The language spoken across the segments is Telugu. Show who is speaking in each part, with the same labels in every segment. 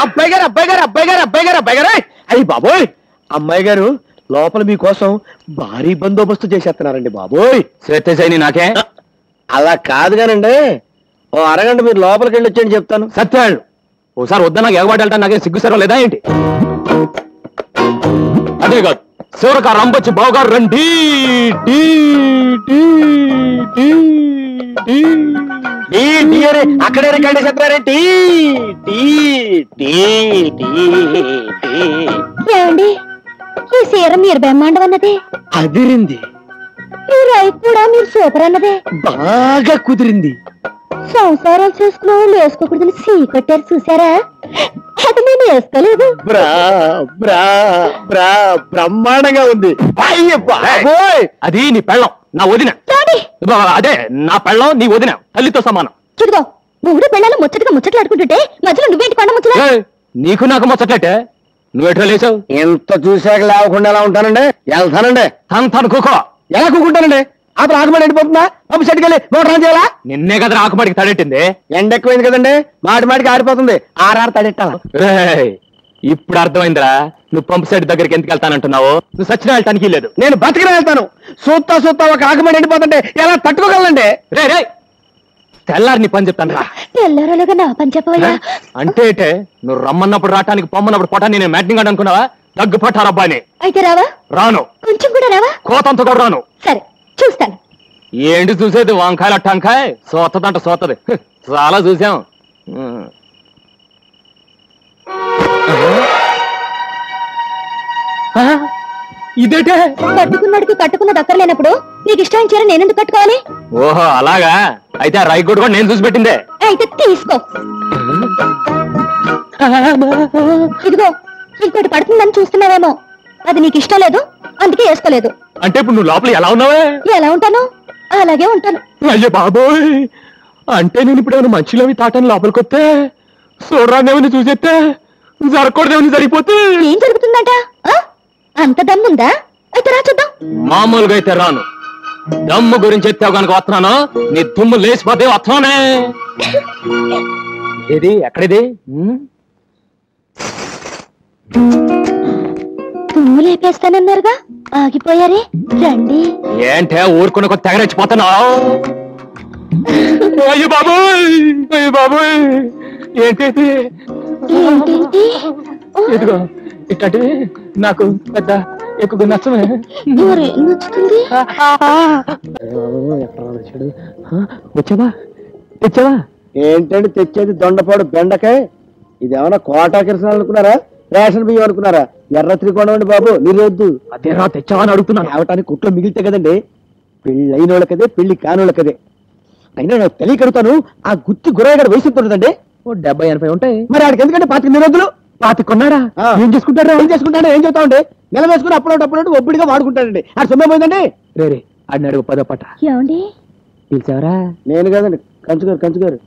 Speaker 1: అబ్బాయి గారు అబ్బాయి గారు అబ్బాయి గారు అబ్బాయి గారు అబ్బాయి గారు అయ్యి బాబోయ్ అమ్మాయి గారు లోపల మీకోసం భారీ బందోబస్తు చేసేస్తున్నారండి బాబోయ్.
Speaker 2: శ్వేతశైని నాకే
Speaker 1: అలా కాదు కానండి, ఓ అరగంట మీరు లోపలికి వెళ్ళి వచ్చేయండి చెప్తాను.
Speaker 2: సత్యాళ్ళు ఓసారి వద్దా నాకు ఎగబాటు వెళ్తాను, నాకేం సిగ్గుసరం లేదా ఏంటి? అదే కాదు శివరక రంబొచ్చి బావగారు రండి.
Speaker 1: అక్కడే రికార్డ్ చెప్పారేంటి?
Speaker 3: ఏమండి ఈ సీర మీరు బ్రహ్మాండం అన్నదే
Speaker 1: అదిరింది,
Speaker 3: ఈ రైతు కూడా మీరు సూపర్ అన్నదే
Speaker 1: బాగా కుదిరింది.
Speaker 3: సంసారాలు చేసుకున్న వాళ్ళు వేసుకోకూడదని సీ కొట్టారు చూసారా? అది నేను వేసుకోలేదు.
Speaker 1: బ్రహ్మాండంగా ఉంది.
Speaker 2: అది నీ పెళ్ళం, నా వదిన. అదే నా పెళ్ళం, నీ వదిన తల్లితో సమానం.
Speaker 3: చూడుకో మూడు పిల్లలు ముచ్చటగా ముచ్చట్లాడుకుంటుంటే మధ్యలో నువ్వేంటి పండ ముచ్చట?
Speaker 2: నీకు నాకు ముచ్చట్లే, నువ్వెట్లా లేచావు?
Speaker 1: ఎంత చూసాక లేవకుండా ఎలా ఉంటానండి? వెళ్తానండి.
Speaker 2: తను కూకో.
Speaker 1: ఎలా కూకుంటానండి? అప్పుడు ఆకుమడి ఎండిపోతుందా? పంపు చెట్టుకెళ్ళి మోటార్ ఆన్ చేయాలా?
Speaker 2: నిన్నే కదా ఆకుమడికి తడెట్టింది.
Speaker 1: ఎండ ఎక్కువైంది కదండి, మాటికి ఆరిపోతుంది. ఆర్ఆర్ తడెట్టాలా?
Speaker 2: ఇప్పుడు అర్థమైందిరా నువ్వు పంపు సెట్ దగ్గరికి ఎందుకు వెళ్తానంటున్నావు. నువ్వు సచిన వెళ్ళటానికి లేదు,
Speaker 1: నేను బతికిన వెళ్తాను. సూత్తా ఒక ఆకుమడి ఎండిపోతుంటే ఎలా తట్టుకోగలండి?
Speaker 2: రే రే తెల్లారి నీ పని చెప్తాను రా.
Speaker 3: తెల్లారలుగా నా పని చెప్పవయ్యా.
Speaker 2: అంటే నువ్వు రమ్మన్నప్పుడు రావటానికి పొమ్మన్నప్పుడు పొటాన్ని నేను మ్యాటింగ్ అనుకున్నావా? దగ్గు పట్టారబ్బాని.
Speaker 3: అయితే రావా?
Speaker 2: రాను.
Speaker 3: కొంచెం కూడా రావా?
Speaker 2: కోతంత కూడా రాను.
Speaker 3: సరే చూస్తాను.
Speaker 2: ఏంటి చూసేది? వంకాయల టంకాయ సోతదంట సోతది. చాలా చూసాం. ఇదేటే
Speaker 3: కట్టుకున్నాడికి కట్టుకున్న దక్కర్లేనప్పుడు నీకు ఇష్టం చీర నేనెందుకు కట్టుకోవాలి?
Speaker 2: ఓహో అలాగా, అయితే ఆ రైకోడు కూడా నేను చూసి పెట్టిందే.
Speaker 3: అయితే తీసుకో. ఇదిగో ఇంకోటి పడుతుందని చూస్తున్నావేమో, అది నీకు ఇష్టం లేదు అందుకే వేసుకోలేదు.
Speaker 2: అంటే ఇప్పుడు నువ్వు లోపల ఎలా ఉన్నావే?
Speaker 3: ఎలా ఉంటాను అలాగే ఉంటాను.
Speaker 2: అయ్యో బాబోయ్, అంటే నేను ఇప్పుడు ఏమైనా మంచిలోవి తాటాను లోపలికి వస్తే చూడరాదేమని చూసేస్తే జరగకూడదేమని జరిగిపోతే
Speaker 3: ఏం జరుగుతుందట? అంత దమ్ముందా? అయితే రా చూద్దాం.
Speaker 2: మామూలుగా అయితే రాను, దమ్ము గురించి ఎత్తావు కనుక వస్తున్నాను. నీ దుమ్ము లేచిపోతే వస్తున్నానే. ఏది ఎక్కడిది?
Speaker 3: దుమ్ము లేపేస్తానన్నారుగా, ఆగిపోయారే. రండి.
Speaker 2: ఏంటే ఊరుకున్న కొద్ది తెగరెచ్చిపోతున్నావు? అయ్యో బాబోయ్, అయ్యో బాబోయ్, ఏంటి
Speaker 3: ఏంటేంటి?
Speaker 2: ఇదిగో ఇట్లాంటివి నాకు పెద్ద ఎక్కువ నచ్చమే.
Speaker 3: నచ్చుతుంది.
Speaker 2: వచ్చావా? తెచ్చావా?
Speaker 1: ఏంటండి తెచ్చేది? దొండపాడు బెండకాయ. ఇదేమన్నా కోటా కిరసనాలు అనుకున్నారా? రేషన్ బియ్యం అనుకున్నారా? ఎర్ర త్రికోణం అండి బాబు, నీరేద్దు.
Speaker 2: అదేరా తెచ్చావా అని అడుగుతున్నాను.
Speaker 1: రావటానికి కుట్లో మిగిలితే కదండి, పెళ్ళి వాళ్ళకదే పెళ్లి కానోళ్ళకదే. అయినా నాకు తెలియకడుగుతాను, ఆ గుత్తి గురయ్య వయసు ఉంటుందండి.
Speaker 2: 70-80 ఉంటాయి.
Speaker 1: మరి ఆడికి ఎందుకంటే 25 రోజులు
Speaker 2: కొన్నాడా? ఏం చేసుకుంటారా?
Speaker 1: ఏం చేసుకుంటాడో ఏం చెప్తామండి? నెల వేసుకుని అప్పుడప్పుడు ఒబ్బడిగా వాడుకుంటాడండి. ఆ సొమ్మే పోయిందండి.
Speaker 2: రే ఆడిని అడుగు పదో పట్ట.
Speaker 3: ఏమండి
Speaker 2: పిలిచావరా?
Speaker 1: నేను కాదండి, కంచుగారు.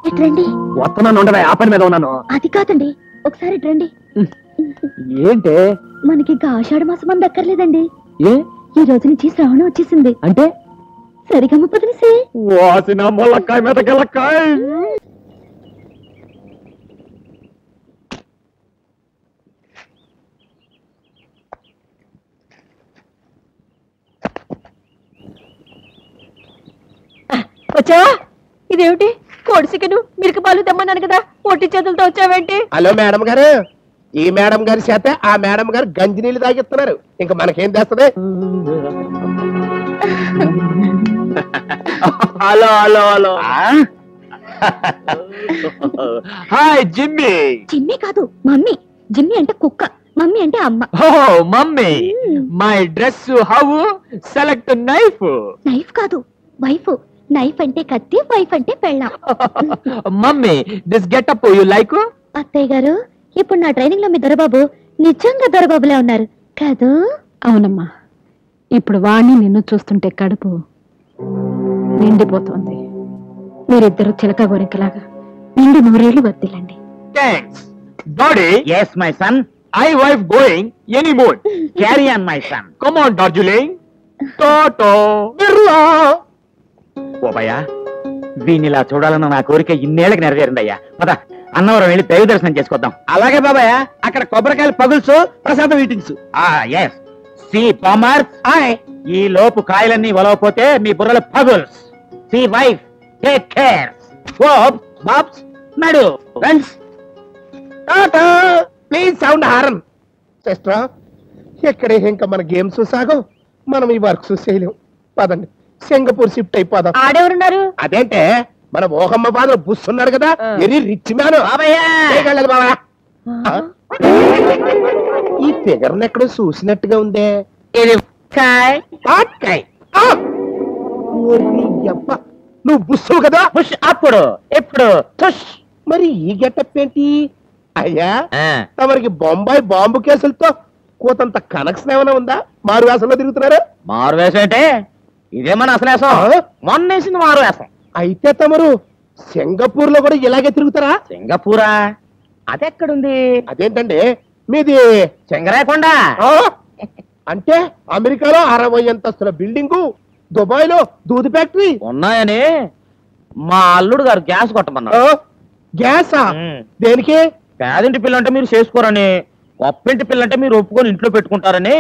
Speaker 3: ఎట్రండి?
Speaker 2: వస్తున్నాను, ఉండవా? ఆ పని మీద ఉన్నాను.
Speaker 3: అది కాదండి, ఒకసారి రండి.
Speaker 2: ఏంటే?
Speaker 3: మనకి ఆషాఢ మాసం అని దక్కర్లేదండి.
Speaker 2: ఏ
Speaker 3: ఈ రోజు నుంచి శ్రావణం వచ్చేసింది.
Speaker 2: అంటే
Speaker 3: సరిగమ్మ పదిలిసే
Speaker 2: వాసిన మొలక్కాయ మీద గెలక్కాయ.
Speaker 3: వచ్చా? ఇదేమిటి? కోడి చికెను మిరక పాలు తెమ్మన్నాను కదా, పొట్టి చేతులతో వచ్చావేంటి?
Speaker 1: హలో మేడం గారు, ఈ మేడం గారి చేత ఆ మేడం గారు గంజి నీళ్ళు తాగిస్తున్నారు. ఇంకా మనకేం తెస్తుంది?
Speaker 2: Hello hello hello. Hi Jimmy.
Speaker 3: Jimmy కాదు మమ్మీ. జిమ్మి అంటే కుక్క, మమ్మీ అంటే అమ్మ.
Speaker 2: Oh mummy, my dress how? Select knife.
Speaker 3: Knife కాదు, వైఫ్. నైఫ్ అంటే కత్తి, వైఫ్ అంటే పెళ్ళాం.
Speaker 2: Mummy this getup you like?
Speaker 3: అత్తయ్య గారు, ఇప్పుడు నా ట్రైనింగ్ లో మీ దొరబాబు నిజంగా దొరబాబులే ఉన్నారు కాదు?
Speaker 4: అవునమ్మా, ఇప్పుడు వాణ్ణి నిన్ను చూస్తుంటే కడుపు నిండిపోతోంది. మీరిద్దరు చిలక గోరింకలాగా నిండు 100 ఏళ్ళు వర్తిల్లండి.
Speaker 2: Thanks daddy.
Speaker 5: Yes, my son.
Speaker 2: I wife going any mood.
Speaker 5: Carry on, my son.
Speaker 2: Come on, Darjeeling. Toto. Birla.
Speaker 5: ఓ భయ్యా, వీనిలా చూడాలన్న నా కోరిక ఇన్నేళ్ళకి నెరవేరిందయ్యా. పద అన్నవరం వెళ్ళి దైవ దర్శనం చేసుకొద్దాం.
Speaker 1: అలాగే బాబాయ్, అక్కడ కొబ్బరికాయలు పగుల్సు, ప్రసాదం ఈటింగ్స్.
Speaker 5: ఎస్ సి పామర్స్, ఈ లోపు కాయలన్నీ వలవపోతే మీ బుర్రల పగుల్స్. See wife, take care. హోప్ బాబ్స్ నడు ఫ్రెండ్స్.
Speaker 6: టాటా. Please sound horn. సిస్టర్, ఎక్కడే ఇంకా మన గేమ్స్ సాగం, మనం ఈ వర్క్స్ చేయలేం. పదండి, సింగపూర్ షిఫ్ట్ అయిపోదాం.
Speaker 3: ఆడెవరున్నారు?
Speaker 6: అదేంటే మన మోహమ్మ బాధలో బుస్ ఉన్నాడు కదా, వెరీ రిచ్ మ్యాన్. బాబా, ఈ ఫిగర్ ఎక్కడో చూసినట్టుగా ఉందే. నువ్వు బుస్సు కదా?
Speaker 5: పుష్ అప్పుడు ఎప్పుడు తుష్.
Speaker 6: మరి ఈ గెటప్ ఏంటి అయ్యా? తమరికి బొంబాయి బాంబు కేసులతో కోతంత కనెక్షన్ ఏమైనా ఉందా? మారు వేసంలో తిరుగుతున్నారా?
Speaker 5: మారు వేసం అంటే ఇదే మన అసలు వేసం. మొన్న వేసింది మారు వేసం.
Speaker 6: అయితే తమరు సింగపూర్ లో కూడా ఇలాగే తిరుగుతారా?
Speaker 5: సింగపూరా? అదెక్కడుంది?
Speaker 6: అదేంటండి మీది
Speaker 5: సింగరాయకొండ.
Speaker 6: అంటే అమెరికాలో 60 అంతస్తుల బిల్డింగు, దుబాయ్ లో దూది ఫ్యాక్టరీ
Speaker 5: ఉన్నాయని మా అల్లుడు గారు గ్యాస్ కొట్టమన్నారు.
Speaker 6: గ్యాసా? దేనికి?
Speaker 5: పేదింటి పిల్లంటే మీరు చేసుకోరని, గొప్పింటి పిల్లంటే మీరు ఒప్పుకొని ఇంట్లో పెట్టుకుంటారని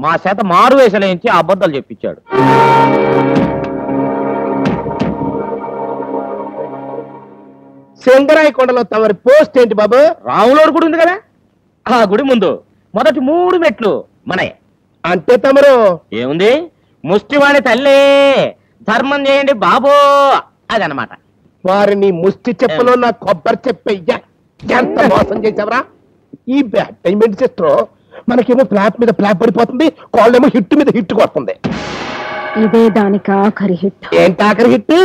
Speaker 5: మా చేత మారు వేసలేంచి అబద్ధాలు చెప్పించాడు.
Speaker 6: సింగరాయకొండలో తమరి పోస్ట్ ఏంటి బాబు?
Speaker 5: రాములోడు గుడి ఉంది కదా, ఆ గుడి ముందు మొదటి 3 మెట్లు మనయే.
Speaker 6: అంటే తమరు
Speaker 5: ఏముంది, ముష్టివాణి తల్లి ధర్మం చేయండి బాబో అదనమాట.
Speaker 6: వారిని ముష్టి చెప్పులో నా కొబ్బరి చెప్పయ్యా, ఎంత మోసం చేసావరా? ఈ బ్యాడ్ టైం ఏంటి సిస్టర్? మనకేమో ఫ్లాప్ మీద ఫ్లాప్ పడిపోతుంది, కాళ్ళేమో హిట్ మీద హిట్ కొడుతుంది.
Speaker 4: ఇదే దానికి ఆఖరి హిట్.
Speaker 6: ఏంటి ఆఖరి హిట్?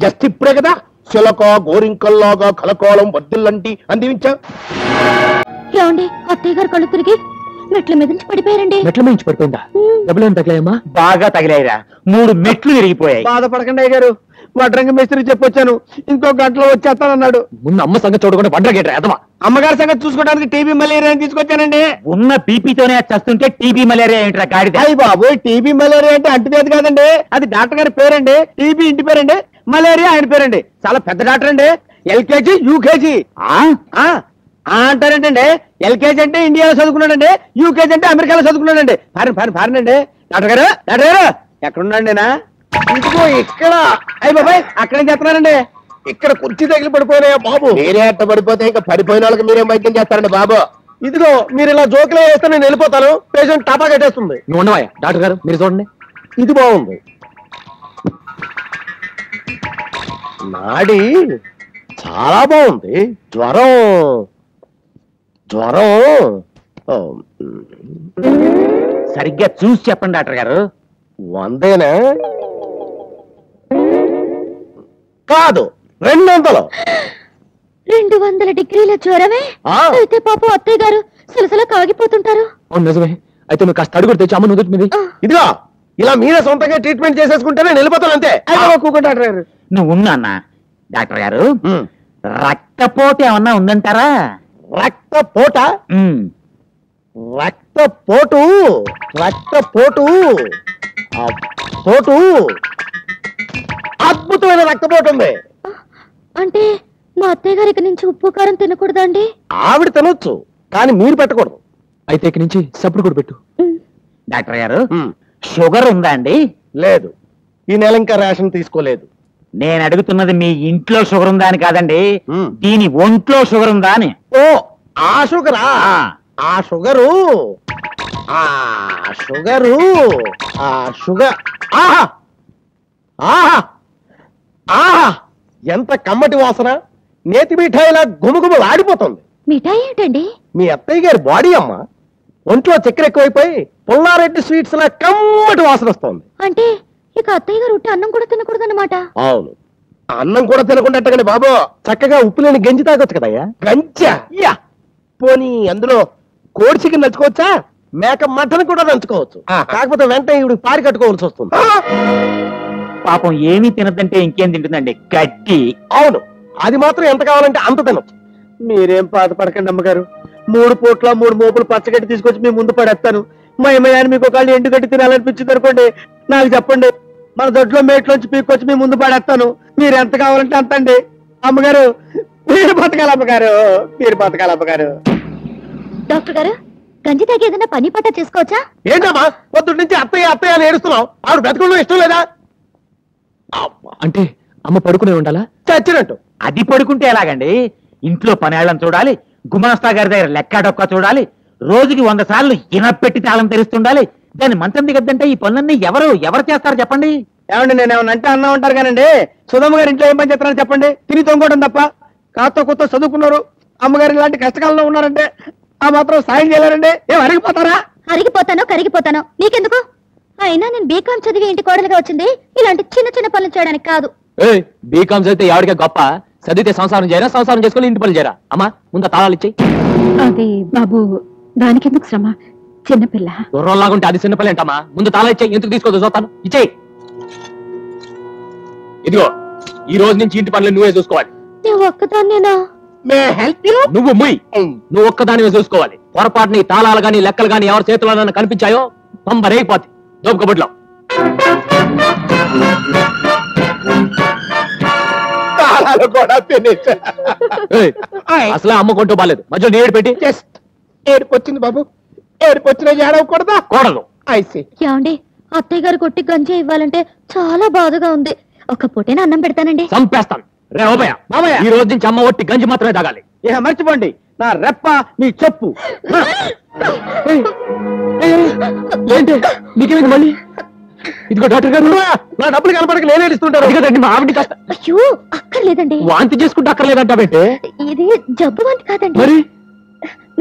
Speaker 6: జస్ట్ ఇప్పుడే కదా చిలక గోరింకల్లాగా కలకోలం వద్దులంటి అందించా.
Speaker 4: ఏమండి, అత్తయ్య గారు కళ్ళు తిరిగి మెట్ల మీద నుంచి పడిపోయారండి.
Speaker 2: మెట్ల మించి పడిపోయిందా? డబ్బులు ఏం తగిలాయమ్మా?
Speaker 5: బాగా తగిలాయిరా, 3 మెట్లు విరిగిపోయాయి.
Speaker 1: బాధపడకండి అయ్య గారు, వడ్రంగి మేస్త్రికి చెప్పొచ్చాను, ఇంకో గంటలో వచ్చేస్తానన్నాడు.
Speaker 2: ముందు అమ్మ సంగతి చూడకుండా వండరగేట్రా ఎదవా.
Speaker 1: అమ్మగారి సంగతి చూసుకోవడానికి టీబీ మలేరియా తీసుకొచ్చానండి.
Speaker 5: ఉన్న బీపీతోనే చస్తుంటే టీబీ మలేరియా ఏంట్రా గాడిద?
Speaker 1: అయ్యి బాబు, టీబీ మలేరియా అంటే అంటువ్యాధి కాదండి, అది డాక్టర్ గారి పేరండి. టీబీ ఇంటి పేరండి, మలేరియా ఆయన పేరండి. చాలా పెద్ద డాక్టర్ అండి. LKG UKG అంటారేంటండి. ఎల్కేజీ అంటే ఇండియాలో చదువుకున్నాడండి, యూకేజీ అంటే అమెరికాలో చదువుకున్నాడండి. ఫారిన్ అండి. డాక్టర్ గారు ఎక్కడున్నాండి? ఇదిగో ఇక్కడ. అయ్యి బాబాయ్, అక్కడేం చేస్తున్నారండి?
Speaker 6: ఇక్కడ కుర్చీ తగిలి పడిపోయినాయా బాబు? మీరే అట్ట పడిపోతే ఇంకా పడిపోయిన వాళ్ళకి మీరేం వైద్యం చేస్తారండి బాబు?
Speaker 1: ఇదిగో మీరు ఇలా జోకులు వేస్తే నేను వెళ్ళిపోతాను, పేషెంట్ టాపా కట్టేస్తుంది.
Speaker 2: నువ్వు ఉండవా డాక్టర్ గారు, మీరు చూడండి.
Speaker 1: ఇది బాగుంది. నాడి చాలా బాగుంది. జ్వరం
Speaker 5: సరిగ్గా చూసి చెప్పండి డాక్టర్ గారు.
Speaker 1: 100 కాదు, 200.
Speaker 4: 200 డిగ్రీల జ్వరమే? అయితే పాపం అత్తయ్య గారు సలసల కాగిపోతుంటారు.
Speaker 2: అవును నిజమే. అయితే నువ్వు కాస్త అడుగు తెచ్చి అమ్మ నుదుటి మీద.
Speaker 1: ఇదిగో ఇలా మీరే సొంతంగా ట్రీట్మెంట్ చేసేసుకుంటేనే వెళ్ళిపోతాను అంతే. డాక్టర్ గారు
Speaker 5: నువ్వు ఉన్నా డాక్టర్ గారు, రక్తపోటు ఏమన్నా ఉందంటారా?
Speaker 1: రక్తపోట? రక్తపోటు అద్భుతమైన రక్తపోటు ఉంది.
Speaker 4: అంటే మా అత్తయ్య గారి నుంచి ఉప్పు కారం తినకూడదండి?
Speaker 1: ఆవిడ తినొచ్చు, కానీ మీరు పెట్టకూడదు.
Speaker 2: అయితే ఇక నుంచి సప్పుడు కూడా పెట్టు.
Speaker 5: డాక్టర్ గారు, షుగర్ ఉందా అండి?
Speaker 1: లేదు, ఈ నెల ఇంకా రేషన్ తీసుకోలేదు.
Speaker 5: నేను అడుగుతున్నది మీ ఇంట్లో షుగర్ ఉందా అని కాదండి, దీని ఒంట్లో షుగర్ ఉందా అని.
Speaker 1: ఓ ఆ షుగరా? ఆ షుగరు ఆహా ఆహా ఆహా, ఎంత కమ్మటి వాసన! నేతి మిఠాయిలా గుమగుమలు ఆడిపోతుంది.
Speaker 4: మిఠాయి ఏంటండి?
Speaker 1: మీ అత్తయ్య గారి బాడీ అమ్మ, ఒంట్లో చక్కెర ఎక్కువైపోయి పుల్లారెడ్డి స్వీట్స్ లా కమ్మటి వాసన వస్తుంది.
Speaker 4: అంటే ఇక అత్తయ్య గారు ఉట్టి అన్నం కూడా తినకూడదన్నమాట?
Speaker 1: అవును, అన్నం కూడా తినకుండా బాబు చక్కగా ఉప్పు లేని గంజి తాగొచ్చు కదయ్యా. గంజా? పోనీ అందులో కోడి చికెన్ నంచుకోవచ్చా? మేక మటన్ కూడా నంచుకోవచ్చు. కాకపోతే వెంటనే ఇవి పారి కట్టుకోవాల్సి వస్తుంది.
Speaker 5: పాపం ఏమీ తినదంటే ఇంకేం తింటుందండి, గట్టి.
Speaker 1: అవును, అది మాత్రం ఎంత కావాలంటే అంత తినొచ్చు. మీరేం బాధపడకండి అమ్మగారు, 3 పూట్ల 3 మోపులు పచ్చగడ్డి తీసుకొచ్చి మీ ముందు పడేస్తాను. మా అమ్మయ్యాన్ని మీకు ఒకళ్ళు ఎండుగడ్డి తినాలనిపించింది అనుకోండి, నాకు చెప్పండి, మన దొడ్లో మేట్లోంచి పీక్కొచ్చి మీ ముందు పడేస్తాను. మీరు ఎంత కావాలంటే అంత అండి. అమ్మగారు
Speaker 5: మీరు బతకాలి అమ్మగారు, మీరు బతకాలి అమ్మగారు.
Speaker 4: డాక్టర్ గారు గంజి తాగి ఏదైనా పని పట్ట చేసుకోవచ్చా?
Speaker 1: ఏంటమ్మా పొద్దున్న నుంచి అత్తయ్య అత్తయ్య అని ఏడుస్తున్నావు? ఆవిడ బ్రతకడం ఇష్టం లేదా?
Speaker 2: అంటే అమ్మ పడుకునే ఉండాలా?
Speaker 1: చచ్చినట్టు.
Speaker 5: అది పడుకుంటే ఎలాగండి? ఇంట్లో పనేళ్ళని చూడాలి, గుమాస్తా గారి దగ్గర లెక్క డొక్క చూడాలి, రోజుకి 100 సార్లు ఇనపెట్టి తాళం తెరుస్తుండాలి. దాన్ని మంచం దిగద్దంటే ఈ పనులన్నీ ఎవరు చేస్తారు చెప్పండి? ఏమండి, నేను ఏమన్నా అంటే అన్నా ఉంటారు కానండి. సుధమ్మ గారి ఇంట్లో ఏం పని చేస్తారని చెప్పండి? తిని తొంగోవడం తప్ప. కాస్త కొత్త చదువుకున్నారు, అమ్మగారు ఇలాంటి కష్టకాలంలో ఉన్నారంటే ఆ మాత్రం సాయం చేయలేరండి. ఏం అరిగిపోతారా?
Speaker 4: అరిగిపోతానో కరిగిపోతానో నీకెందుకు? అయినా నేను బీకాం చదివి ఇంటి కోడలుగా వచ్చింది ఇలాంటి చిన్న చిన్న పనులు చేయడానికి కాదు.
Speaker 2: బీకామ్స్ అయితే ఎవరికే గొప్ప, చదివితే సంసారం చేయరా, సంసారం చేసుకుని ఇంటి పనులు చేయరా? అమ్మా ముందు తాళాలు ఇచ్చేయి.
Speaker 3: అదే బాబు, దానికెందుకు శ్రమ, చిన్నపిల్ల.
Speaker 2: గుర్రంలాగుంటే అది చిన్నపల్లి ఏంటమ్మా? ముందు తాళా ఇచ్చేయి, ఎందుకు తీసుకోదు చూస్తాను. ఇచ్చేయి. ఇదిగో ఈ రోజు నుంచి ఇంటి పనులు నువ్వే చూసుకోవాలి.
Speaker 4: నేను ఒక్కదాన్నేనా?
Speaker 2: నువ్వు ముయ్, నువ్వు ఒక్కదానివే చూసుకోవాలి. పొరపాటుని తాళాలు గాని లెక్కలు గాని ఎవరి చేతిలో కనిపించాయో పంబరేగిపోతే దోపకబుడ్లో.
Speaker 1: తాళాలు కూడా ఫినిష్.
Speaker 2: అసలే అమ్మ కొంటూ బాలేదు, మధ్యలో నీడు పెట్టి
Speaker 1: జస్ట్ ఏడుపు వచ్చింది బాబు, ఏడుపు వచ్చిన ఏడవకూడదా?
Speaker 2: కూడదు.
Speaker 1: ఐసి
Speaker 4: ఏమండి, అత్తయ్య గారు కొట్టి గంజి ఇవ్వాలంటే చాలా బాధగా ఉంది. ఒక పూటేనా అన్నం పెడతానండి.
Speaker 2: చంపేస్తాను. రే ఓబయ్య,
Speaker 5: మామయ్య,
Speaker 2: ఈ రోజు నుంచి అమ్మ ఒట్టి గంజి మాత్రమే తాగాలి.
Speaker 5: ఇక మర్చిపోండి, నా రెప్ప మీ చెప్పు.
Speaker 2: ఏంటి నీకేమైంది మళ్ళీ? ఇదిగో డాక్టర్ గారు,
Speaker 1: నా డబ్బులు కనపడక నేను ఏడుస్తుంటాను.
Speaker 2: అదిగోదండి మా ఆవిడ కాస్త
Speaker 4: అయ్యో అక్కర్లేదండి,
Speaker 2: వాంతి చేసుకుంటే అక్కర్లేదంటావేంటే?
Speaker 4: ఇది జబ్బు వంటి కాదండి.
Speaker 2: మరి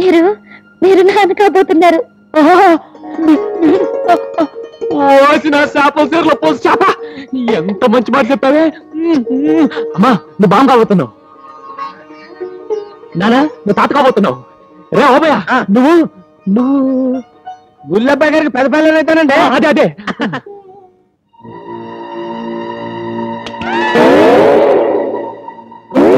Speaker 4: మీరు మీరు నాన్న కాబోతున్నారు.
Speaker 2: ఓసిన చేపల చీరలో పోసి చేప, ఎంత మంచి మాట చెప్పావే. అమ్మా నువ్వు బాగా కాబోతున్నావు, నానా నువ్వు తాత కాబోతున్నావు. రే ఓబయ్య, నువ్వు నువ్వు
Speaker 5: గుల్లబ్బాయి గారికి పెద్ద పిల్లలు అయితేనండి.
Speaker 2: అదే